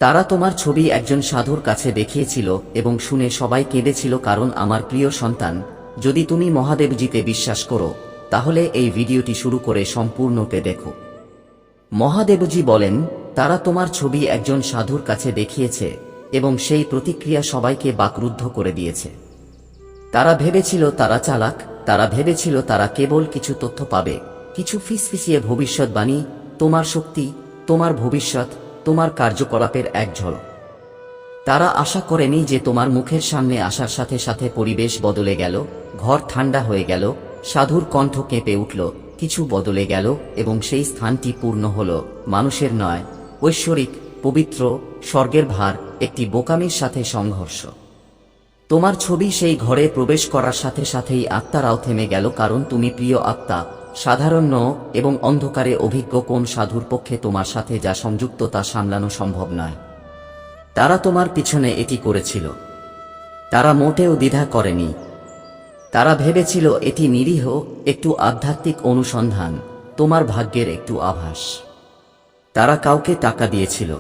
তারা তোমার ছবি একজন সাধুর কাছে দেখিয়েছিল এবং শুনে সবাই কেঁদেছিল, কারণ আমার প্রিয় সন্তান, যদি তুমি মহাদেবজিতে বিশ্বাস করো তাহলে এই ভিডিওটি শুরু করে সম্পূর্ণতে দেখো। মহাদেবজি বলেন, তারা তোমার ছবি একজন সাধুর কাছে দেখিয়েছে এবং সেই প্রতিক্রিয়া সবাইকে বাকরুদ্ধ করে দিয়েছে। তারা ভেবেছিল তারা চালাক, তারা ভেবেছিল তারা কেবল কিছু তথ্য পাবে, কিছু ফিসফিসিয়ে ভবিষ্যৎবাণী, তোমার শক্তি, তোমার ভবিষ্যৎ, তোমার কার্যকলাপের এক ঝলক। তারা আশা করেনি যে তোমার মুখের সামনে আসার সাথে সাথে পরিবেশ বদলে গেল, ঘর ঠান্ডা হয়ে গেল, সাধুর কণ্ঠ কেঁপে উঠল, কিছু বদলে গেল এবং সেই স্থানটি পূর্ণ হল মানুষের নয়, ঐশ্বরিক, পবিত্র, স্বর্গের ভার, একটি বোকামির সাথে সংঘর্ষ। তোমার ছবি সেই ঘরে প্রবেশ করার সাথে সাথেই আত্মারাও থেমে গেল, কারণ তুমি প্রিয় আত্মা, সাধারণ নও এবং অন্ধকারে অভিজ্ঞ কোন সাধুর পক্ষে তোমার সাথে যা সংযুক্ত তা সামলানো সম্ভব নয়। তারা তোমার পিছনে এটি করেছিল। তারা মোটেও দ্বিধা করেনি। তারা ভেবেছিল এটি নিরীহ একটু আধ্যাত্মিক অনুসন্ধান, তোমার ভাগ্যের একটু আভাস। তারা কাউকে টাকা দিয়েছিল।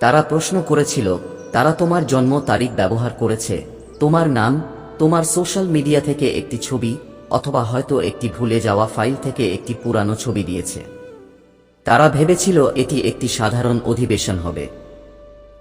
তারা প্রশ্ন করেছিল, তারা তোমার জন্ম তারিখ ব্যবহার করেছে, তোমার নাম, তোমার সোশ্যাল মিডিয়া থেকে একটি ছবি, অথবা হয়তো একটি ভুলে যাওয়া ফাইল থেকে একটি পুরানো ছবি দিয়েছে। তারা ভেবেছিল এটি একটি সাধারণ অধিবেশন হবে।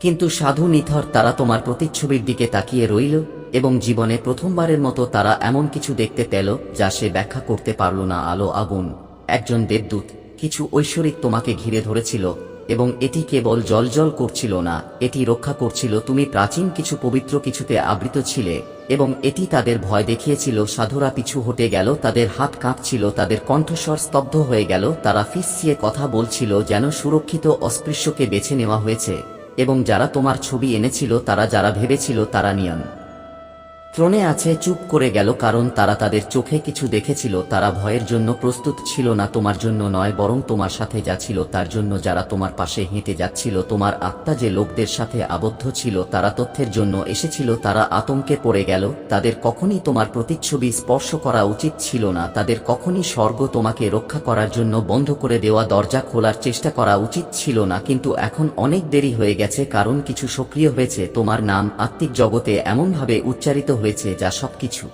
কিন্তু সাধু নিথর, তারা তোমার প্রতিচ্ছবির দিকে তাকিয়ে রইল এবং জীবনে প্রথমবারের মতো তারা এমন কিছু দেখতে পেল যা সে ব্যাখ্যা করতে পারল না। আলো, আগুন, একজন দেবদূত, কিছু ঐশ্বরিক তোমাকে ঘিরে ধরেছিল এবং এটি কেবল জ্বলজ্বল করছিল না, এটি রক্ষা করছিল। তুমি প্রাচীন কিছু পবিত্র কিছুতে আবৃত ছিলে এবং এটি তাদের ভয় দেখিয়েছিল। সাধুরা পিছু হটে গেল, তাদের হাত কাঁপছিল, তাদের কণ্ঠস্বর স্তব্ধ হয়ে গেল। তারা ফিসফিসিয়ে কথা বলছিল যেন সুরক্ষিত অস্পৃশ্যকে বেছে নেওয়া হয়েছে। এবং যারা তোমার ছবি এনেছিল, তারা যারা ভেবেছিল তারা নিয়ন্ত্রণে আছে, চুপ করে গেল, কারণ তারা তাদের চোখে কিছু দেখেছিল। তারা ভয়ের জন্য প্রস্তুত ছিল না, তোমার জন্য নয়, বরং তোমার সাথে যা ছিল তার জন্য। যারা তোমার পাশে হেঁটে যাচ্ছিল, তোমার আত্মা যে লোকদের সাথে আবদ্ধ ছিল তারা তথ্যের জন্য এসেছিল, তারা আতঙ্কে পড়ে গেল। তাদের কখনই তোমার প্রতিচ্ছবি স্পর্শ করা উচিত ছিল না, তাদের কখনই স্বর্গ তোমাকে রক্ষা করার জন্য বন্ধ করে দেওয়া দরজা খোলার চেষ্টা করা উচিত ছিল না। কিন্তু এখন অনেক দেরি হয়ে গেছে, কারণ কিছু সক্রিয় হয়েছে। তোমার নাম আত্মিক জগতে এমনভাবে উচ্চারিত হয়েছে যা সবকিছু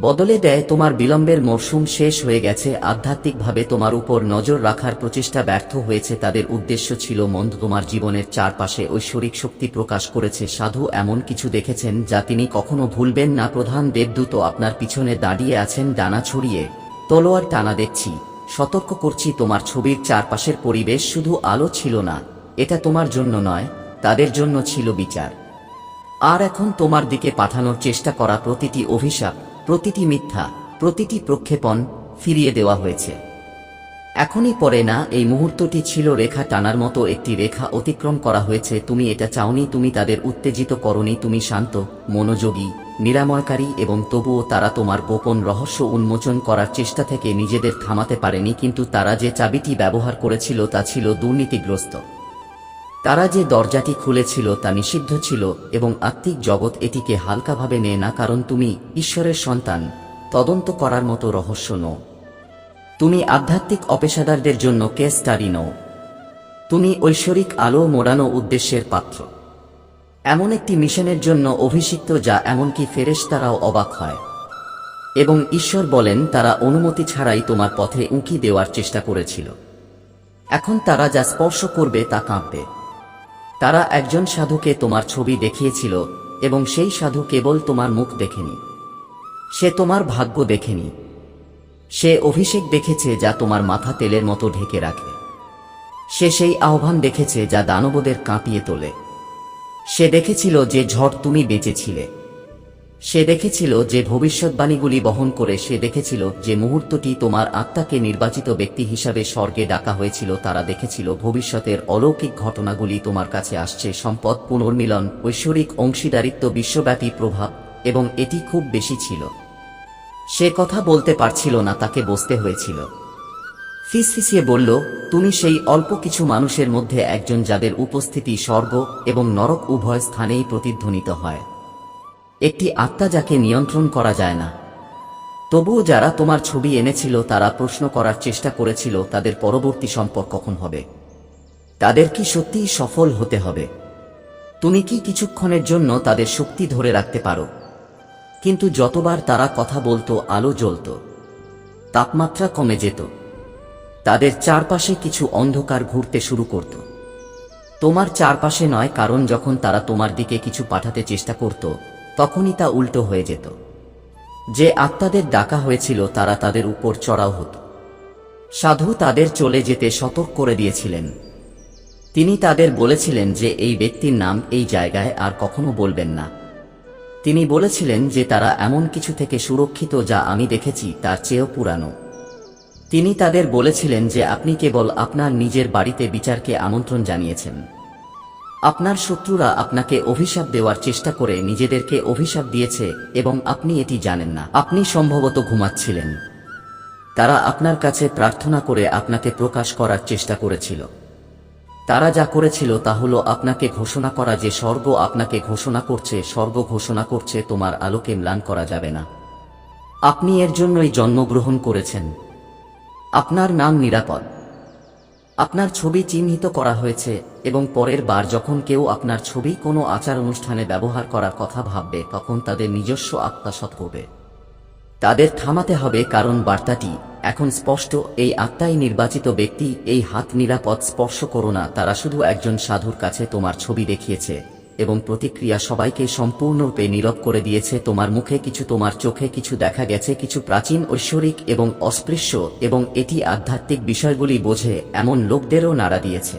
বদলে দেয়। তোমার বিলম্বের মরশুম শেষ হয়ে গেছে। আধ্যাত্মিকভাবে তোমার উপর নজর রাখার প্রচেষ্টা ব্যর্থ হয়েছে। তাদের উদ্দেশ্য ছিল মন্দ। তোমার জীবনের চারপাশে ঐশ্বরিক শক্তি প্রকাশ করেছে। সাধু এমন কিছু দেখেছেন যা তিনি কখনো ভুলবেন না। প্রধান দেবদূত আপনার পিছনে দাঁড়িয়ে আছেন, ডানা ছড়িয়ে, তলোয়ার টানা। দেখছি, সতর্ক করছি। তোমার ছবির চারপাশের পরিবেশ শুধু আলো ছিল না, এটা তোমার জন্য নয়, তাদের জন্য ছিল বিচার। আর এখন তোমার দিকে পাঠানোর চেষ্টা করা প্রতিটি অভিশাপ, প্রতিটি মিথ্যা, প্রতিটি প্রক্ষেপণ ফিরিয়ে দেওয়া হয়েছে। এখনই পরে না, এই মুহূর্তটি ছিল রেখা টানার মতো, একটি রেখা অতিক্রম করা হয়েছে। তুমি এটা চাওনি, তুমি তাদের উত্তেজিত করনি, তুমি শান্ত, মনোযোগী, নিরাময়কারী, এবং তবুও তারা তোমার গোপন রহস্য উন্মোচন করার চেষ্টা থেকে নিজেদের থামাতে পারেনি। কিন্তু তারা যে চাবিটি ব্যবহার করেছিল তা ছিল দুর্নীতিগ্রস্ত। তারা যে দরজাটি খুলেছিল তা নিষিদ্ধ ছিল এবং আত্মিক জগৎ এটিকে হালকাভাবে নেয় না, কারণ তুমি ঈশ্বরের সন্তান, তদন্ত করার মতো রহস্য নও। তুমি আধ্যাত্মিক অপেশাদারদের জন্য কেস স্টাডি নও। তুমি ঐশ্বরিক আলো মোড়ানো উদ্দেশ্যের পাত্র, এমন একটি মিশনের জন্য অভিষিক্ত যা এমনকি ফেরেশতারাও অবাক হয়। এবং ঈশ্বর বলেন তারা অনুমতি ছাড়াই তোমার পথে উঁকি দেওয়ার চেষ্টা করেছিল। এখন তারা যা স্পর্শ করবে তা কাঁপবে। তারা একজন সাধুকে তোমার ছবি দেখিয়েছিল এবং সেই সাধু কেবল তোমার মুখ দেখেনি, সে তোমার ভাগ্য দেখেনি। সে অভিষেক দেখেছে যা তোমার মাথা তেলের মতো ঢেকে রাখে। সে সেই আহ্বান দেখেছে যা দানবদের কাঁপিয়ে তোলে। সে দেখেছিল যে ঝড় তুমি বেঁচেছিলে। সে দেখেছিল যে ভবিষ্যৎবাণীগুলি বহন করে। সে দেখেছিল যে মুহূর্তটি তোমার আত্মাকে নির্বাচিত ব্যক্তি হিসাবে স্বর্গে ডাকা হয়েছিল। তারা দেখেছিল ভবিষ্যতের অলৌকিক ঘটনাগুলি তোমার কাছে আসছে, সম্পদ পুনর্মিলন, ঐশ্বরিক অংশীদারিত্ব, বিশ্বব্যাপী প্রভাব, এবং এটি খুব বেশি ছিল। সে কথা বলতে পারছিল না, তাকে বসতে হয়েছিল। ফিসফিসিয়ে বলল, তুমি সেই অল্প কিছু মানুষের মধ্যে একজন যাদের উপস্থিতি স্বর্গ এবং নরক উভয় স্থানেই প্রতিধ্বনিত হয়। একটি আত্মা যাকে নিয়ন্ত্রণ করা যায় না। তবুও যারা তোমার ছবি এনেছিল তারা প্রশ্ন করার চেষ্টা করেছিল তাদের পরবর্তী সম্পর্ক কখন হবে। তাদের কি সত্যিই সফল হতে হবে? তুমি কি কিছুক্ষণের জন্য তাদের শক্তি ধরে রাখতে পারো? কিন্তু যতবার তারা কথা বলতো আলো জ্বলত, তাপমাত্রা কমে যেত, তাদের চারপাশে কিছু অন্ধকার ঘুরতে শুরু করত। তোমার চারপাশে নয়, কারণ যখন তারা তোমার দিকে কিছু পাঠাতে চেষ্টা করত তখনই তা উল্টো হয়ে যেত। যে আত্মাদের ডাকা হয়েছিল তারা তাদের উপর চড়াও হতো। সাধু তাদের চলে যেতে সতর্ক করে দিয়েছিলেন। তিনি তাদের বলেছিলেন যে এই ব্যক্তির নাম এই জায়গায় আর কখনো বলবেন না। তিনি বলেছিলেন যে তারা এমন কিছু থেকে সুরক্ষিত যা আমি দেখেছি তার চেয়েও পুরানো। তিনি তাদের বলেছিলেন যে আপনি কেবল আপনার নিজের বাড়িতে বিচারকে আমন্ত্রণ জানিয়েছেন। আপনার শত্রুরা আপনাকে অভিশাপ দেওয়ার চেষ্টা করে নিজেদেরকে অভিশাপ দিয়েছে এবং আপনি এটি জানেন না। আপনি সম্ভবত ঘুমাচ্ছিলেন। তারা আপনার কাছে প্রার্থনা করে আপনাকে প্রকাশ করার চেষ্টা করেছিল। তারা যা করেছিল তা হলো আপনাকে ঘোষণা করা যে স্বর্গ আপনাকে ঘোষণা করছে, স্বর্গ ঘোষণা করছে তোমার আলোকে ম্লান করা যাবে না। আপনি এর জন্যই জন্মগ্রহণ করেছেন। আপনার নাম নিরাপদ। আপনার ছবি চিহ্নিত করা হয়েছে এবং পরের বার যখন কেউ আপনার ছবি কোনো আচার অনুষ্ঠানে ব্যবহার করার কথা ভাববে তখন তাদের নিজস্ব আত্মা সৎ করবে। তাদের থামাতে হবে, কারণ বার্তাটি এখন স্পষ্ট। এই আত্মাই নির্বাচিত ব্যক্তি। এই হাত নিরাপদ, স্পর্শ করো না। তারা শুধু একজন সাধুর কাছে তোমার ছবি দেখিয়েছে এবং প্রতিক্রিয়া সবাইকে সম্পূর্ণরূপে নীরব করে দিয়েছে। তোমার মুখে কিছু, তোমার চোখে কিছু দেখা গেছে, কিছু প্রাচীন, ঐশ্বরিক এবং অস্পৃশ্য, এবং এটি আধ্যাত্মিক বিষয়গুলি বোঝে এমন লোকদেরও নাড়া দিয়েছে।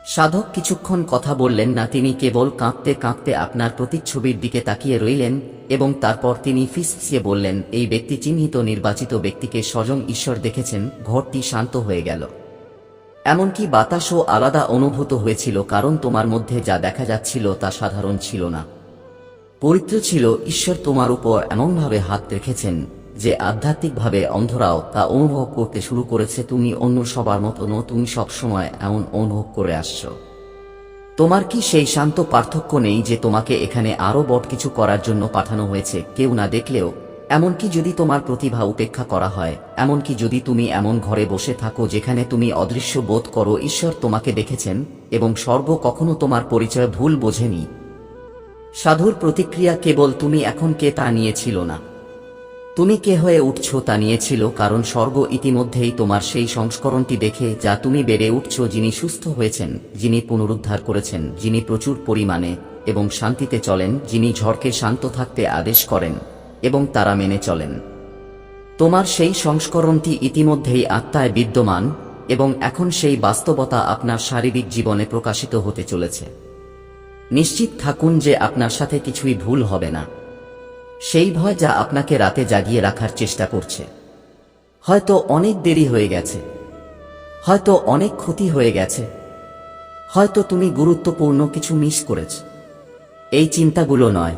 সাধক কিছুক্ষণ কথা বললেন না। তিনি কেবল কাঁপতে কাঁপতে আপনার প্রতিচ্ছবির দিকে তাকিয়ে রইলেন এবং তারপর তিনি ফিসফিসিয়ে বললেন, এই ব্যক্তি চিহ্নিত নির্বাচিত ব্যক্তিকে স্বয়ং ঈশ্বর দেখেছেন। ঘরটি শান্ত হয়ে গেল। এমনকি বাতাসও আলাদা অনুভূত হয়েছিল, কারণ তোমার মধ্যে যা দেখা যাচ্ছিল তা সাধারণ ছিল না, পবিত্র ছিল। ঈশ্বর তোমার উপর এমনভাবে হাত রেখেছেন যে আধ্যাত্মিকভাবে অন্ধরাও তা অনুভব করতে শুরু করেছে। তুমি অন্য সবার মতো নও, তুমি সবসময় এমন অনুভব করে আসছো। তোমার কি সেই শান্ত পার্থক্য নেই যে তোমাকে এখানে আরো বড় কিছু করার জন্য পাঠানো হয়েছে, কেউ না দেখলেও? এমনকি যদি তোমার প্রতিভা উপেক্ষা করা হয়, এমনকি যদি তুমি এমন ঘরে বসে থাকো যেখানে তুমি অদৃশ্য বোধ করো, ঈশ্বর তোমাকে দেখেছেন এবং স্বর্গ কখনো তোমার পরিচয় ভুল বোঝেনি। সাধুর প্রতিক্রিয়া কেবল তুমি এখন কে তা নিয়েছিল না, তুমি কে হয়ে উঠছ তা নিয়েছিল, কারণ স্বর্গ ইতিমধ্যেই তোমার সেই সংস্করণটি দেখে যা তুমি বেড়ে উঠছ, যিনি সুস্থ হয়েছেন, যিনি পুনরুদ্ধার করেছেন, যিনি প্রচুর পরিমাণে এবং শান্তিতে চলেন, যিনি ঝড়কে শান্ত থাকতে আদেশ করেন এবং তারা মেনে চলেন। তোমার সেই সংস্করণটি ইতিমধ্যেই আত্মায় বিদ্যমান এবং এখন সেই বাস্তবতা আপনার শারীরিক জীবনে প্রকাশিত হতে চলেছে। নিশ্চিত থাকুন যে আপনার সাথে কিছুই ভুল হবে না। সেই ভয় যা আপনাকে রাতে জাগিয়ে রাখার চেষ্টা করছে, হয়তো অনেক দেরি হয়ে গেছে, হয়তো অনেক ক্ষতি হয়ে গেছে, হয়তো তুমি গুরুত্বপূর্ণ কিছু মিস করেছ, এই চিন্তাগুলো নয়।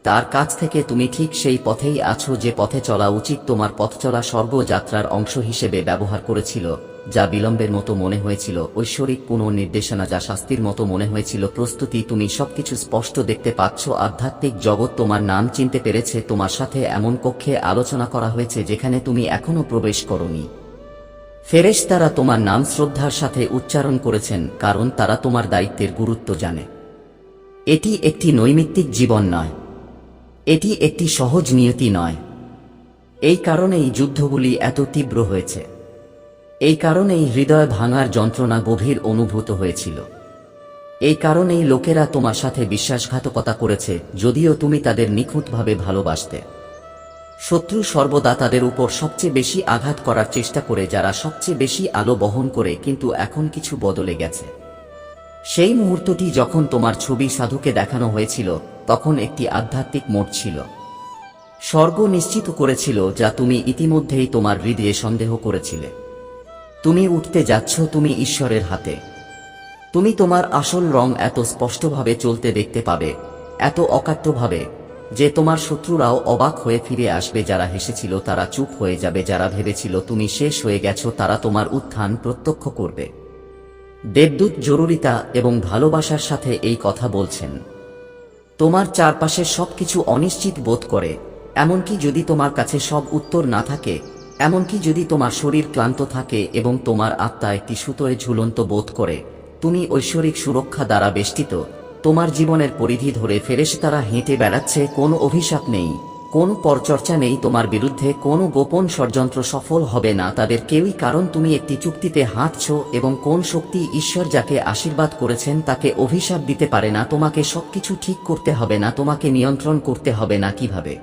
তার কাছ থেকে তুমি ঠিক সেই পথেই আছো যে পথে চলা উচিত। তোমার পথ চলা স্বর্গযাত্রার অংশ হিসেবে ব্যবহার করেছিল, যা বিলম্বের মতো মনে হয়েছিল, ঐশ্বরিক পুনর্নির্দেশনা যা শাস্তির মতো মনে হয়েছিল, প্রস্তুতি। তুমি সবকিছু স্পষ্ট দেখতে পাচ্ছ। আধ্যাত্মিক জগৎ তোমার নাম চিনতে পেরেছে। তোমার সাথে এমন কক্ষে আলোচনা করা হয়েছে যেখানে তুমি এখনো প্রবেশ করনি। ফেরেশতারা তোমার নাম শ্রদ্ধার সাথে উচ্চারণ করেছেন, কারণ তারা তোমার দায়িত্বের গুরুত্ব জানে। এটি একটি নৈমিত্তিক জীবন নয়, এটি একটি সহজ নিয়তি নয়। এই কারণেই যুদ্ধগুলি এত তীব্র হয়েছে, এই কারণেই হৃদয় ভাঙার যন্ত্রণা গভীর অনুভূত হয়েছিল, এই কারণেই লোকেরা তোমার সাথে বিশ্বাসঘাতকতা করেছে যদিও তুমি তাদের নিখুঁতভাবে ভালোবাসতে। শত্রু সর্বদা তাদের উপর সবচেয়ে বেশি আঘাত করার চেষ্টা করে যারা সবচেয়ে বেশি আলো বহন করে, কিন্তু এখন কিছু বদলে গেছে। সেই মুহূর্তটি যখন তোমার ছবি সাধুকে দেখানো হয়েছিল তখন একটি আধ্যাত্মিক মোড় ছিল। স্বর্গ নিশ্চিত করেছিল যা তুমি ইতিমধ্যেই তোমার হৃদয়ে সন্দেহ করেছিলে। তুমি উঠতে যাচ্ছ, তুমি ঈশ্বরের হাতে। তুমি তোমার আসল রং এত স্পষ্টভাবে চলতে দেখতে পাবে, এত অকাট্যভাবে যে তোমার শত্রুরাও অবাক হয়ে ফিরে আসবে। যারা হেসেছিল তারা চুপ হয়ে যাবে, যারা ভেবেছিল তুমি শেষ হয়ে গেছো তারা তোমার উত্থান প্রত্যক্ষ করবে। দেবদূত জরুরিতা এবং ভালোবাসার সাথে এই কথা বলছেন। তোমার চারপাশে সবকিছু অনিশ্চিত বোধ করে, এমনকি যদি তোমার কাছে সব উত্তর না থাকে, এমনকি যদি তোমার শরীর ক্লান্ত থাকে এবং তোমার আত্মা একটি সুতোয় ঝুলন্ত বোধ করে, তুমি ঐশ্বরিক সুরক্ষা দ্বারা বেষ্টিত। তোমার জীবনের পরিধি ধরে ফেরেশতারা হেঁটে বেড়াচ্ছে, কোনো অভিশাপ নেই, কোনো পরচর্চা নেই তোমার বিরুদ্ধে, কোনো গোপন ষড়যন্ত্র সফল হবে না তাদের কেউই, কারণ তুমি একটি চুক্তিতে হাঁটছ এবং কোন শক্তি ঈশ্বর যাকে আশীর্বাদ করেছেন তাকে অভিশাপ দিতে পারে না। তোমাকে সবকিছু ঠিক করতে হবে না, তোমাকে নিয়ন্ত্রণ করতে হবে না কিভাবে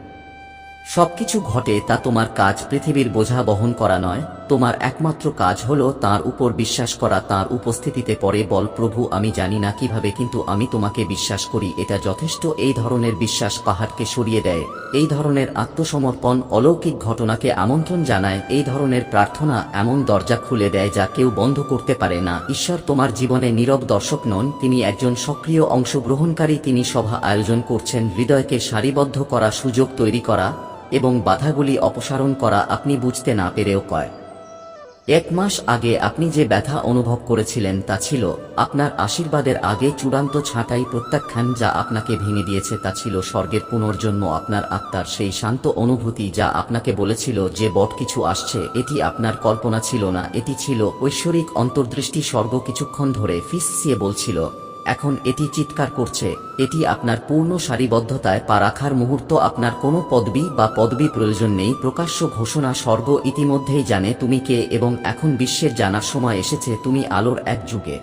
সবকিছু ঘটে তা তোমার কাজ পৃথিবীর বোঝা বহন করা নয়। তোমার একমাত্র কাজ হলো তাঁর উপর বিশ্বাস করা, তাঁর উপস্থিতিতে পরে বল, প্রভু আমি জানি না কিভাবে কিন্তু আমি তোমাকে বিশ্বাস করি, এটা যথেষ্ট। এই ধরনের বিশ্বাস পাহাড়কে সরিয়ে দেয়, এই ধরনের আত্মসমর্পণ অলৌকিক ঘটনাকে আমন্ত্রণ জানায়, এই ধরনের প্রার্থনা এমন দরজা খুলে দেয় যা কেউ বন্ধ করতে পারে না। ঈশ্বর তোমার জীবনে নীরব দর্শক নন, তিনি একজন সক্রিয় অংশগ্রহণকারী। তিনি সভা আয়োজন করছেন, হৃদয়কে সারিবদ্ধ করা, সুযোগ তৈরি করা এবং বাধাগুলি অপসারণ করা। আপনি বুঝতে না পেরেও এক মাস আগে আপনি যে ব্যথা অনুভব করেছিলেন তা ছিল আপনার আশীর্বাদের আগে চূড়ান্ত ছাঁটাই প্রত্যাখ্যান। যা আপনাকে ভেঙে দিয়েছে তা ছিল স্বর্গের পুনর্জন্ম, আপনার আত্মার সেই শান্ত অনুভূতি যা আপনাকে বলেছিল যে বট কিছু আসছে। এটি আপনার কল্পনা ছিল না, এটি ছিল ঐশ্বরিক অন্তর্দৃষ্টি। স্বর্গ কিছুক্ষণ ধরে ফিসফিসিয়ে বলছিল, এখন এটি চিৎকার করছে। এটি আপনার পূর্ণ সারিবদ্ধতায় পা রাখার মুহূর্ত। আপনার কোনো পদবি বা পদবি প্রয়োজন নেই, প্রকাশ্য ঘোষণা। স্বর্গ ইতিমধ্যেই জানে তুমি কে এবং এখন বিশ্বের জানার সময় এসেছে। তুমি আলোর এক যুগে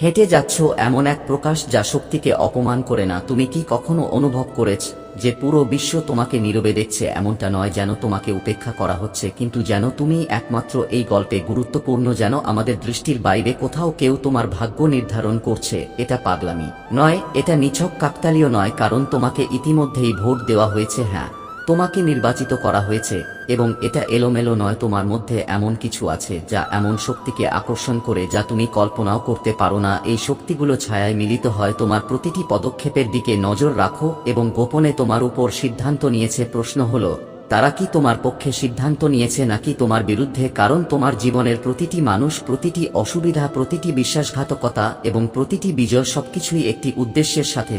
হেঁটে যাচ্ছ, এমন এক প্রকাশ যা শক্তিকে অপমান করে না। তুমি কি কখনো অনুভব করেছ যে পুরো বিশ্ব তোমাকে নীরবে দেখছে? এমনটা নয় যেন তোমাকে উপেক্ষা করা হচ্ছে, কিন্তু যেন তুমি একমাত্র এই গল্পে গুরুত্বপূর্ণ, যেন আমাদের দৃষ্টির বাইরে কোথাও কেউ তোমার ভাগ্য নির্ধারণ করছে। এটা পাগলামি নয়, এটা নিছক কাকতালীয় নয়, কারণ তোমাকে ইতিমধ্যেই ভোট দেওয়া হয়েছে। হ্যাঁ, তোমাকে নির্বাচিত করা হয়েছে এবং এটা এলোমেলো নয়। তোমার মধ্যে এমন কিছু আছে যা এমন শক্তিকে আকর্ষণ করে যা তুমি কল্পনাও করতে পারো না। এই শক্তিগুলো ছায়ায় মিলিত হয়। তোমার প্রতিটি পদক্ষেপের দিকে নজর রাখো এবং গোপনে তোমার উপর সিদ্ধান্ত নিয়েছে। প্রশ্ন হলো, তারা কি তোমার পক্ষে সিদ্ধান্ত নিয়েছে নাকি তোমার বিরুদ্ধে? কারণ তোমার জীবনের প্রতিটি মানুষ, প্রতিটি অসুবিধা, প্রতিটি বিশ্বাসঘাতকতা এবং প্রতিটি বিজয় সবকিছুই একটি উদ্দেশ্যের সাথে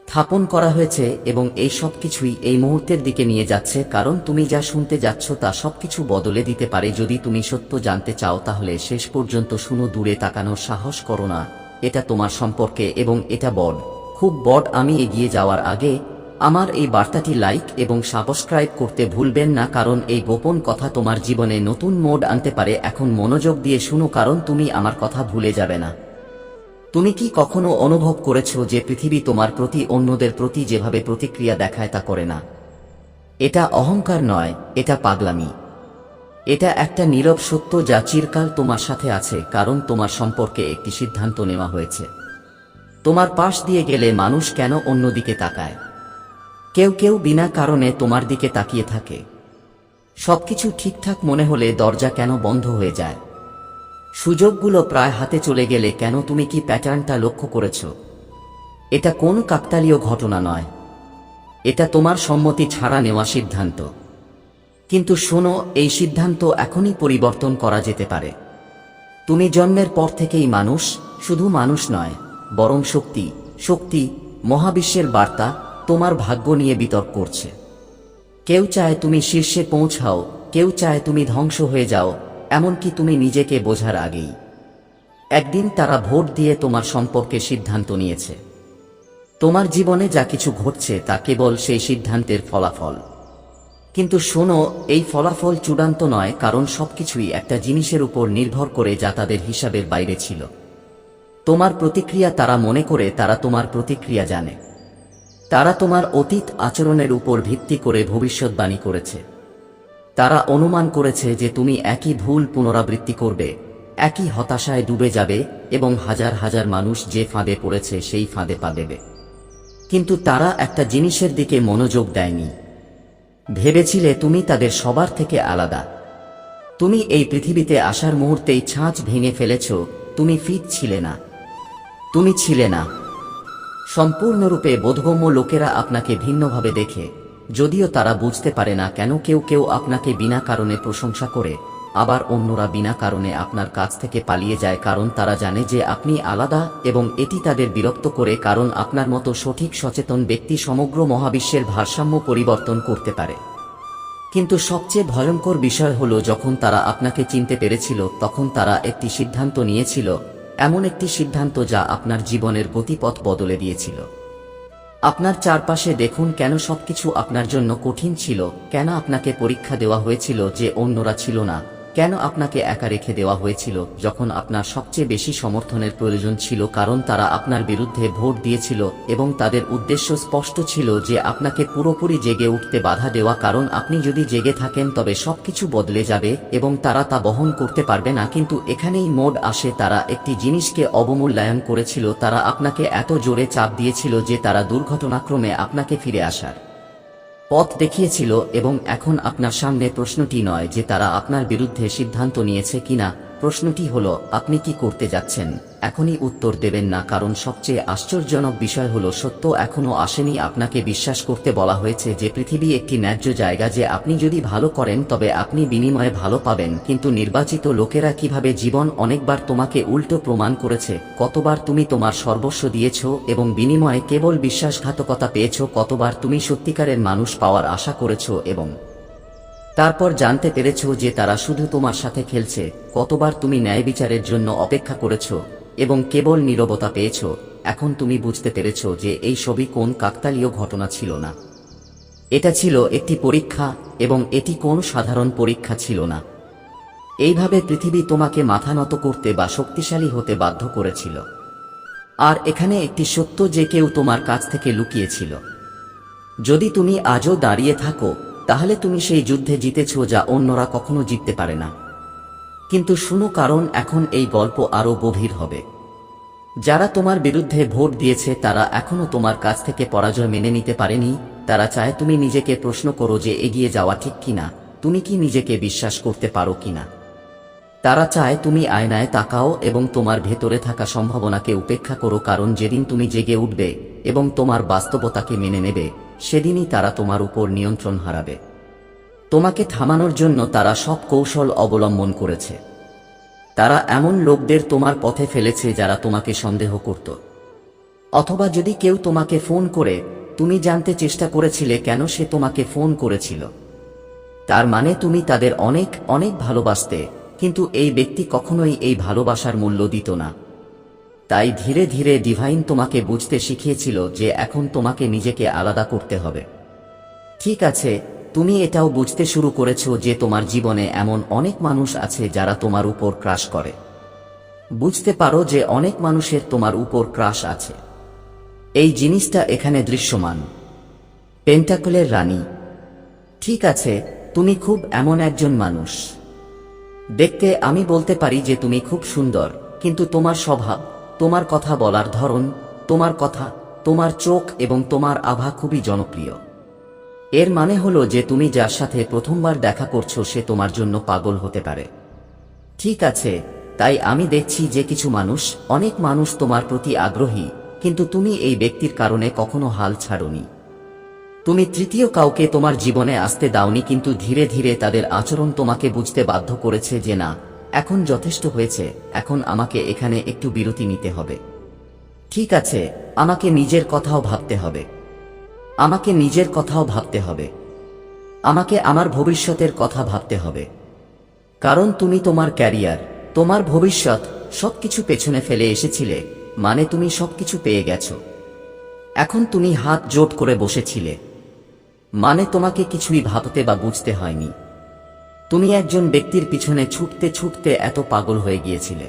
স্থাপন করা হয়েছে এবং এই সব কিছুই এই মুহূর্তের দিকে নিয়ে যাচ্ছে। কারণ তুমি যা শুনতে যাচ্ছ তা সবকিছু বদলে দিতে পারে। যদি তুমি সত্য জানতে চাও তাহলে শেষ পর্যন্ত শুনো, দূরে তাকানোর সাহস করো না। এটা তোমার সম্পর্কে এবং এটা বড়, খুব বড়। আমি এগিয়ে যাওয়ার আগে আমার এই বার্তাটি লাইক এবং সাবস্ক্রাইব করতে ভুলবেন না, কারণ এই গোপন কথা তোমার জীবনে নতুন মোড আনতে পারে। এখন মনোযোগ দিয়ে শুনো, কারণ তুমি আমার কথা ভুলে যাবে না। তুমি কি কখনো অনুভব করেছো যে পৃথিবী তোমার প্রতি অন্যদের প্রতি যেভাবে প্রতিক্রিয়া দেখায় তা করে না? এটা অহংকার নয়, এটা পাগলামি। এটা একটা নীরব সত্য যা চিরকাল তোমার সাথে আছে, কারণ তোমার সম্পর্কে একটি সিদ্ধান্ত নেওয়া হয়েছে। তোমার পাশ দিয়ে গেলে মানুষ কেন অন্যদিকে তাকায়? কেউ কেউ বিনা কারণে তোমার দিকে তাকিয়ে থাকে। সবকিছু ঠিকঠাক মনে হলে দরজা কেন বন্ধ হয়ে যায়? সুযোগগুলো প্রায় হাতে চলে গেলে কেন? তুমি কি প্যাটার্নটা লক্ষ্য করেছ? এটা কোনো কাকতালীয় ঘটনা নয়, এটা তোমার সম্মতি ছাড়া নেওয়া সিদ্ধান্ত। কিন্তু শোনো, এই সিদ্ধান্ত এখনই পরিবর্তন করা যেতে পারে। তুমি জন্মের পর থেকেই মানুষ, শুধু মানুষ নয় বরং শক্তি। শক্তি, মহাবিশ্বের বার্তা তোমার ভাগ্য নিয়ে বিতর্ক করছে। কেউ চায় তুমি শীর্ষে পৌঁছাও, কেউ চায় তুমি ধ্বংস হয়ে যাও, এমনকি তুমি নিজেকে বোঝার আগেই। একদিন তারা ভোট দিয়ে তোমার সম্পর্কে সিদ্ধান্ত নিয়েছে। তোমার জীবনে যা কিছু ঘটছে তা কেবল সেই সিদ্ধান্তের ফলাফল। কিন্তু শোনো, এই ফলাফল চূড়ান্ত নয়, কারণ সবকিছুই একটা জিনিসের উপর নির্ভর করে যা তাদের হিসাবের বাইরে ছিল। তোমার প্রতিক্রিয়া। তারা মনে করে তারা তোমার প্রতিক্রিয়া জানে। তারা তোমার অতীত আচরণের উপর ভিত্তি করে ভবিষ্যৎবাণী করেছে। তারা অনুমান করেছে যে তুমি একই ভুল পুনরাবৃত্তি করবে, একই হতাশায় ডুবে যাবে এবং হাজার হাজার মানুষ যে ফাঁদে পড়েছে সেই ফাঁদে পা দেবে। কিন্তু তারা একটা জিনিসের দিকে মনোযোগ দেয়নি। ভেবেছিলে তুমি তাদের সবার থেকে আলাদা। তুমি এই পৃথিবীতে আসার মুহূর্তেই ছাঁচ ভেঙে ফেলেছ। তুমি ফিট ছিলে না, তুমি ছিলে না। সম্পূর্ণরূপে বোধগম্য। লোকেরা আপনাকে ভিন্নভাবে দেখে, যদিও তারা বুঝতে পারে না কেন। কেউ কেউ আপনাকে বিনা কারণে প্রশংসা করে, আবার অন্যরা বিনা কারণে আপনার কাছ থেকে পালিয়ে যায়, কারণ তারা জানে যে আপনি আলাদা এবং এটি তাদের বিরক্ত করে। কারণ আপনার মতো সঠিক সচেতন ব্যক্তি সমগ্র মহাবিশ্বের ভারসাম্য পরিবর্তন করতে পারে। কিন্তু সবচেয়ে ভয়ঙ্কর বিষয় হলো যখন তারা আপনাকে চিনতে পেরেছিল তখন তারা একটি সিদ্ধান্ত নিয়েছিল, এমন একটি সিদ্ধান্ত যা আপনার জীবনের গতিপথ বদলে দিয়েছিল। আপনার চারপাশে দেখুন কেন সবকিছু আপনার জন্য কঠিন ছিল, কেন আপনাকে পরীক্ষা দেওয়া হয়েছিল যে অন্যরা ছিল না, কেন আপনাকে একা রেখে দেওয়া হয়েছিল যখন আপনার সবচেয়ে বেশি সমর্থনের প্রয়োজন ছিল, কারণ তারা আপনার বিরুদ্ধে ভোট দিয়েছিল এবং তাদের উদ্দেশ্য স্পষ্ট ছিল যে আপনাকে পুরোপুরি জেগে উঠতে বাধা দেওয়া, কারণ আপনি যদি জেগে থাকেন তবে সবকিছু বদলে যাবে এবং তারা তা বহন করতে পারবে না। কিন্তু এখানেই মোড় আসে, তারা একটি জিনিসকে অবমূল্যায়ন করেছিল, তারা আপনাকে এত জোরে চাপ দিয়েছিল যে তারা দুর্ঘটনাক্রমে আপনাকে ফিরে আসার পথ দেখিয়েছিল। এবং এখন আপনার সামনে প্রশ্নটি নয় যে তারা আপনার বিরুদ্ধে সিদ্ধান্ত নিয়েছে কিনা, প্রশ্নটি হলো আপনি কি করতে যাচ্ছেন। এখনই উত্তর দেবেন না, কারণ সবচেয়ে আশ্চর্যজনক বিষয় হলো সত্য এখনো আসেনি। আপনাকে বিশ্বাস করতে বলা হয়েছে যে পৃথিবী একটি ন্যায্য জায়গা, যে আপনি যদি ভালো করেন তবে আপনি বিনিময়ে ভালো পাবেন। কিন্তু নির্বাচিত লোকেরা কিভাবে জীবন অনেকবার তোমাকে উল্টো প্রমাণ করেছে, কতবার তুমি তোমার সর্বস্ব দিয়েছ এবং বিনিময়ে কেবল বিশ্বাসঘাতকতা পেয়েছ, কতবার তুমি সত্যিকারের মানুষ পাওয়ার আশা করেছ এবং তারপর জানতে পেরেছ যে তারা শুধু তোমার সাথে খেলছে, কতবার তুমি ন্যায় বিচারের জন্য অপেক্ষা করেছ এবং কেবল নীরবতা পেয়েছ। এখন তুমি বুঝতে পেরেছ যে এই সবই কোন কাকতালীয় ঘটনা ছিল না, এটা ছিল একটি পরীক্ষা এবং এটি কোন সাধারণ পরীক্ষা ছিল না। এইভাবে পৃথিবী তোমাকে মাথা নত করতে বা শক্তিশালী হতে বাধ্য করেছিল। আর এখানে একটি সত্য যে কেউ তোমার কাছ থেকে লুকিয়েছিল। যদি তুমি আজও দাঁড়িয়ে থাকো তাহলে তুমি সেই যুদ্ধে জিতেছ যা অন্যরা কখনো জিততে পারে না। কিন্তু শুনো, কারণ এখন এই গল্প আরো গভীর হবে। যারা তোমার বিরুদ্ধে ভোট দিয়েছে তারা এখনো তোমার কাছ থেকে পরাজয় মেনে নিতে পারেনি। তারা চায় তুমি নিজেকে প্রশ্ন করো যে এগিয়ে যাওয়া ঠিক কিনা, তুমি কি নিজেকে বিশ্বাস করতে পারো কিনা। তারা চায় তুমি আয়নায় তাকাও এবং তোমার ভেতরে থাকা সম্ভাবনাকে উপেক্ষা করো, কারণ যেদিন তুমি জেগে উঠবে এবং তোমার বাস্তবতাকে মেনে নেবে সেদিনই তারা তোমার উপর নিয়ন্ত্রণ হারাবে। তোমাকে থামানোর জন্য তারা সব কৌশল অবলম্বন করেছে। তারা এমন লোকদের তোমার পথে ফেলেছে যারা তোমাকে সন্দেহ করত, অথবা যদি কেউ তোমাকে ফোন করে তুমি জানতে চেষ্টা করেছিলে কেন সে তোমাকে ফোন করেছিল, তার মানে তুমি তাদের অনেক অনেক ভালোবাসতে, কিন্তু এই ব্যক্তি কখনোই এই ভালোবাসার মূল্য দিত না। তাই ধীরে ধীরে ডিভাইন তোমাকে বুঝতে শিখিয়েছিল যে এখন তোমাকে নিজেকে আলাদা করতে হবে। ঠিক আছে, তুমি এটাও বুঝতে শুরু করেছো যে তোমার জীবনে এমন অনেক মানুষ আছে যারা তোমার উপর ক্রাশ করে। বুঝতে পারো যে অনেক মানুষের তোমার উপর ক্রাশ আছে। এই জিনিসটা এখানে দৃশ্যমান। পেন্টাকলের রানী। ঠিক আছে, তুমি খুব এমন একজন মানুষ। দেখতে আমি বলতে পারি যে তুমি খুব সুন্দর, কিন্তু তোমার স্বভাব, তোমার কথা বলার ধরন, তোমার কথা, তোমার চোখ এবং তোমার আভা খুবই জনপ্রিয়। এর মানে হলো যে তুমি যার সাথে প্রথমবার দেখা করছো সে তোমার জন্য পাগল হতে পারে। ঠিক আছে, তাই আমি দেখছি যে কিছু মানুষ, অনেক মানুষ তোমার প্রতি আগ্রহী, কিন্তু তুমি এই ব্যক্তির কারণে কখনো হাল ছাড়োনি। তুমি তৃতীয় কাউকে তোমার জীবনে আসতে দাওনি, কিন্তু ধীরে ধীরে তাদের আচরণ তোমাকে বুঝতে বাধ্য করেছে যে না, এখন যথেষ্ট হয়েছে, এখন আমাকে এখানে একটু বিরতি নিতে হবে। ঠিক আছে, আমাকে নিজের কথাও ভাবতে হবে, আমাকে নিজের কথাও ভাবতে হবে, আমাকে আমার ভবিষ্যতের কথা ভাবতে হবে। কারণ তুমি তোমার ক্যারিয়ার, তোমার ভবিষ্যৎ সবকিছু পেছনে ফেলে এসেছিলে, মানে তুমি সবকিছু পেয়ে গেছো। এখন তুমি হাত জোট করে বসেছিলে, মানে তোমাকে কিছুই ভাবতে বা বুঝতে হয়নি। তুমি একজন ব্যক্তির পিছনে ছুটতে ছুটতে এত পাগল হয়ে গিয়েছিলে,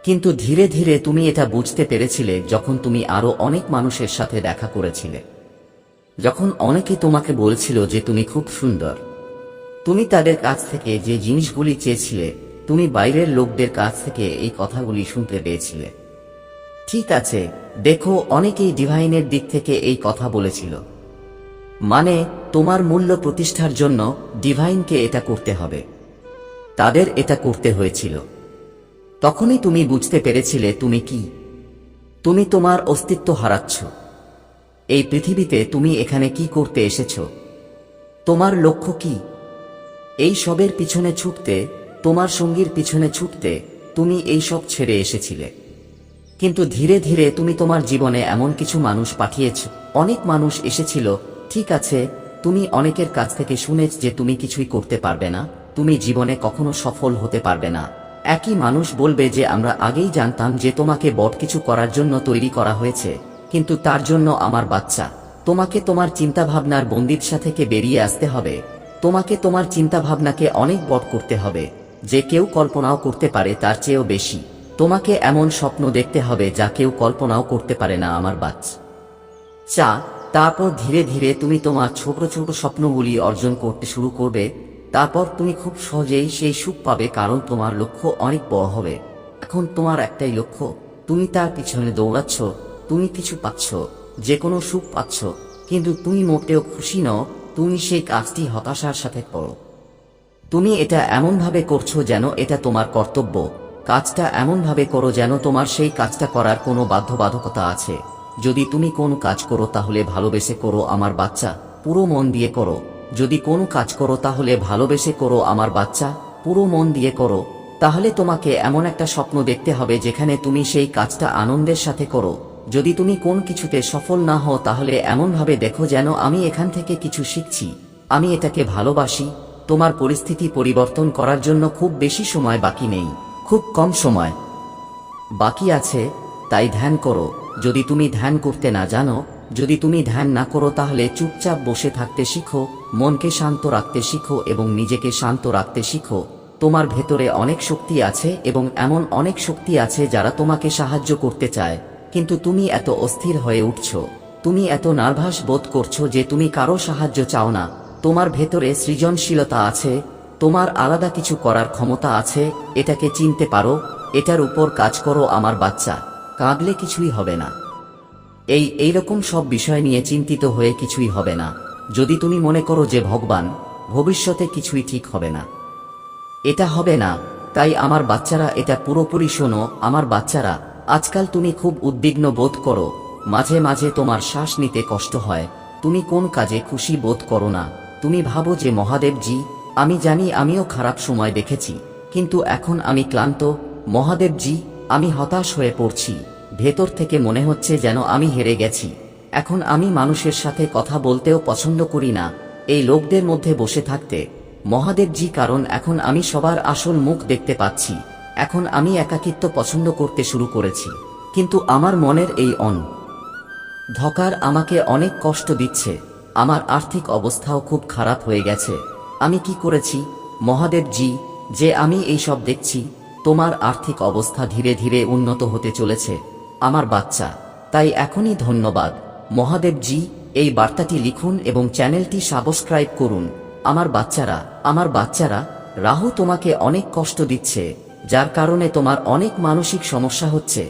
কিন্তু ধীরে ধীরে তুমি এটা বুঝতে পেরেছিলে যখন তুমি আরো অনেক মানুষের সাথে দেখা করেছিলে, যখন অনেকে তোমাকে বলছিল যে তুমি খুব সুন্দর। তুমি তাদের কাছ থেকে যে জিনিসগুলি চেয়েছিলে, তুমি বাইরের লোকদের কাছ থেকে এই কথাগুলি শুনতে পেয়েছিলে। ঠিক আছে, দেখো, অনেকেই ডিভাইনের দিক থেকে এই কথা বলেছিল, মানে তোমার মূল্য প্রতিষ্ঠার জন্য ডিভাইনকে এটা করতে হবে। তাদের এটা করতে হয়েছিল। তখনই তুমি বুঝতে পেরেছিলে তুমি কি, তুমি তোমার অস্তিত্ব হারাচ্ছ। এই পৃথিবীতে তুমি এখানে কি করতে এসেছো, তোমার লক্ষ্য কি। এই সবের পিছনে ছুটতে, তোমার সঙ্গীর পিছনে ছুটতে তুমি এই সব ছেড়ে এসেছিলে। কিন্তু ধীরে ধীরে তুমি তোমার জীবনে এমন কিছু মানুষ পাঠিয়েছ, অনেক মানুষ এসেছিল। ঠিক আছে, তুমি অনেকের কাছ থেকে শুনেছ যে তুমি কিছুই করতে পারবে না, তুমি জীবনে কখনো সফল হতে পারবে না। একই মানুষ বলবে যে আমরা আগেই জানতাম যে তোমাকে বড় কিছু করার জন্য তৈরি করা হয়েছে, কিন্তু তার জন্য আমার বাচ্চা, তোমাকে তোমার চিন্তাভাবনার বন্দিদশা থেকে বেরিয়ে আসতে হবে। তোমাকে তোমার চিন্তাভাবনাকে অনেক বড় করতে হবে, যে কেউ কল্পনাও করতে পারে তার চেয়েও বেশি। তোমাকে এমন স্বপ্ন দেখতে হবে যা কেউ কল্পনাও করতে পারে না আমার বাচ্চা। তারপর ধীরে ধীরে তুমি তোমার ছোট ছোট স্বপ্নগুলি অর্জন করতে শুরু করবে। তারপর তুমি খুব সহজেই সেই সুখ পাবে, কারণ তোমার লক্ষ্য অনেক বড় হবে। এখন তোমার একটাই লক্ষ্য, তুমি তার পিছনে দৌড়াচ্ছ, তুমি কিছু পাচ্ছ, যে কোনো সুখ পাচ্ছ, কিন্তু তুমি মোটেও খুশি নও। তুমি সেই কাজটি হতাশার সাথে করো। তুমি এটা এমনভাবে করছো যেন এটা তোমার কর্তব্য, কাজটা এমনভাবে করো যেন তোমার সেই কাজটা করার কোনো বাধ্যবাধকতা আছে। যদি তুমি কোনো কাজ করো তাহলে ভালোবেসে করো আমার বাচ্চা, পুরো মন দিয়ে করো। যদি কোনো কাজ করো তাহলে ভালোবেসে করো আমার বাচ্চা, পুরো মন দিয়ে করো। তাহলে তোমাকে এমন একটা স্বপ্ন দেখতে হবে যেখানে তুমি সেই কাজটা আনন্দের সাথে করো। যদি তুমি কোন কিছুতে সফল না হও তাহলে এমনভাবে দেখো যেন আমি এখান থেকে কিছু শিখছি, আমি এটাকে ভালোবাসি। তোমার পরিস্থিতি পরিবর্তন করার জন্য খুব বেশি সময় বাকি নেই, খুব কম সময় বাকি আছে, তাই ধ্যান করো। যদি তুমি ধ্যান করতে না জানো, যদি তুমি ধ্যান না করো তাহলে চুপচাপ বসে থাকতে শিখো, মনকে শান্ত রাখতে শিখো এবং নিজেকে শান্ত রাখতে শিখো। তোমার ভেতরে অনেক শক্তি আছে এবং এমন অনেক শক্তি আছে যারা তোমাকে সাহায্য করতে চায়, কিন্তু তুমি এত অস্থির হয়ে উঠছো, তুমি এত নার্ভাস বোধ করছো যে তুমি কারো সাহায্য চাও না। তোমার ভেতরে সৃজনশীলতা আছে, তোমার আলাদা কিছু করার ক্ষমতা আছে, এটাকে চিনতে পারো, এটার উপর কাজ করো আমার বাচ্চা। কাঁদলে কিছুই হবে না, এইরকম সব বিষয় নিয়ে চিন্তিত হয়ে কিছুই হবে না। যদি তুমি মনে করো যে ভবিষ্যতে কিছুই ঠিক হবে না, এটা হবে না। তাই আমার বাচ্চারা এটা পুরোপুরি শোনো। আমার বাচ্চারা, আজকাল তুমি খুব উদ্বিগ্ন বোধ করো, মাঝে মাঝে তোমার শ্বাস নিতে কষ্ট হয়, তুমি কোন কাজে খুশি বোধ করো না। তুমি ভাবো যে মহাদেবজি, আমি জানি আমিও খারাপ সময় দেখেছি, কিন্তু এখন আমি ক্লান্ত। মহাদেবজি, আমি হতাশ হয়ে পড়ছি, ভেতর থেকে মনে হচ্ছে যেন আমি হেরে গেছি। এখন আমি মানুষের সাথে কথা বলতেও পছন্দ করি না, এই লোকদের মধ্যে বসে থাকতে। মহাদেবজি, কারণ এখন আমি সবার আসল মুখ দেখতে পাচ্ছি। এখন আমি একাকিত্ব পছন্দ করতে শুরু করেছি, কিন্তু আমার মনের এই ধকার আমাকে অনেক কষ্ট দিচ্ছে। আমার আর্থিক অবস্থাও খুব খারাপ হয়ে গেছে। আমি কি করেছি মহাদেবজি যে আমি এই সব দেখছি? তোমার আর্থিক অবস্থা ধীরে ধীরে উন্নত হতে চলেছে আমার বাচ্চা, তাই এখনই ধন্যবাদ। মহাদেবজি, এই বার্তাটি লিখুন এবং চ্যানেলটি সাবস্ক্রাইব করুন। আমার বাচ্চারা, রাহু তোমাকে অনেক কষ্ট দিচ্ছে, যার কারণে তোমার অনেক মানসিক সমস্যা হচ্ছে।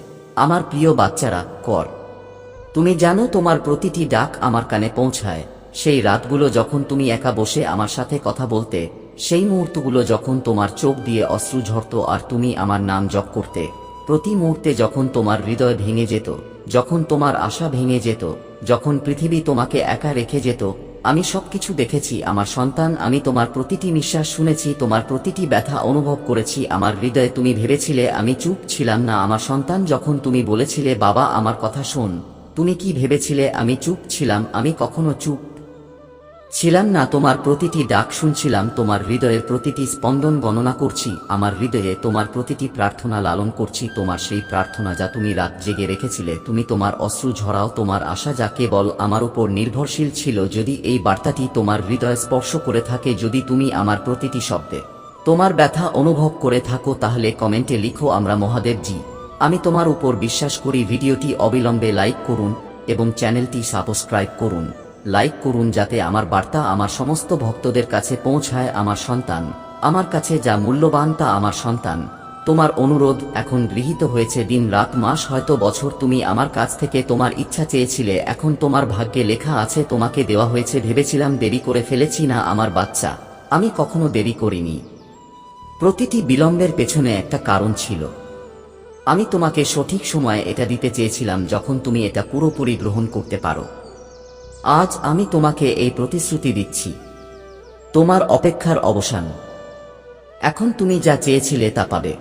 আমার প্রিয় বাচ্চারা, তুমি জানো তোমার প্রতিটি ডাক আমার কানে পৌঁছায়। সেই রাতগুলো যখন তুমি একা বসে আমার সাথে কথা বলতে, সেই মুহূর্তগুলো যখন তোমার চোখ দিয়ে অশ্রু ঝরত আর তুমি আমার নাম জপ করতে, প্রতি মুহূর্তে যখন তোমার হৃদয় ভেঙে যেত, যখন তোমার আশা ভেঙে যেত, যখন পৃথিবী তোমাকে একা রেখে যেত, আমি সবকিছু দেখেছি আমার সন্তান। আমি তোমার প্রতিটি নিঃশ্বাস শুনেছি, তোমার প্রতিটি ব্যথা অনুভব করেছি আমার হৃদয়ে। তুমি ভেবেছিলে আমি চুপ ছিলাম না আমার সন্তান, যখন তুমি বলেছিলে বাবা আমার কথা শোন। তুমি কি ভেবেছিলে আমি চুপ ছিলাম? আমি কখনো চুপ ছিলাম না। তোমার প্রতিটি ডাক শুনছিলাম, তোমার হৃদয়ের প্রতিটি স্পন্দন গণনা করছি। আমার হৃদয়ে তোমার প্রতিটি প্রার্থনা লালন করছি, তোমার সেই প্রার্থনা যা তুমি রাত জেগে রেখেছিলে। তুমি তোমার অশ্রু ঝরাও, তোমার আশা যা কেবল আমার উপর নির্ভরশীল ছিল। যদি এই বার্তাটি তোমার হৃদয় স্পর্শ করে থাকে, যদি তুমি আমার প্রতিটি শব্দে তোমার ব্যথা অনুভব করে থাকো, তাহলে কমেন্টে লিখো আমরা মহাদেবজি, আমি তোমার উপর বিশ্বাস করি। ভিডিওটি অবিলম্বে লাইক করুন এবং চ্যানেলটি সাবস্ক্রাইব করুন। লাইক করুন যাতে আমার বার্তা আমার সমস্ত ভক্তদের কাছে পৌঁছায়। আমার সন্তান, আমার কাছে যা মূল্যবান তা আমার সন্তান। তোমার অনুরোধ এখন গৃহীত হয়েছে। দিন রাত মাস হয়তো বছর তুমি আমার কাছ থেকে তোমার ইচ্ছা চেয়েছিলে, এখন তোমার ভাগ্যে লেখা আছে, তোমাকে দেওয়া হয়েছে। ভেবেছিলাম দেরি করে ফেলেছি না আমার বাচ্চা, আমি কখনো দেরি করিনি। প্রতিটি বিলম্বের পেছনে একটা কারণ ছিল। আমি তোমাকে সঠিক সময়ে এটা দিতে চেয়েছিলাম যখন তুমি এটা পুরোপুরি গ্রহণ করতে পারো। আজ আমি তোমাকে এই প্রতিশ্রুতি দিচ্ছি, তোমার অপেক্ষার অবসান। এখন তুমি যা চেয়েছিলে তা পাবে।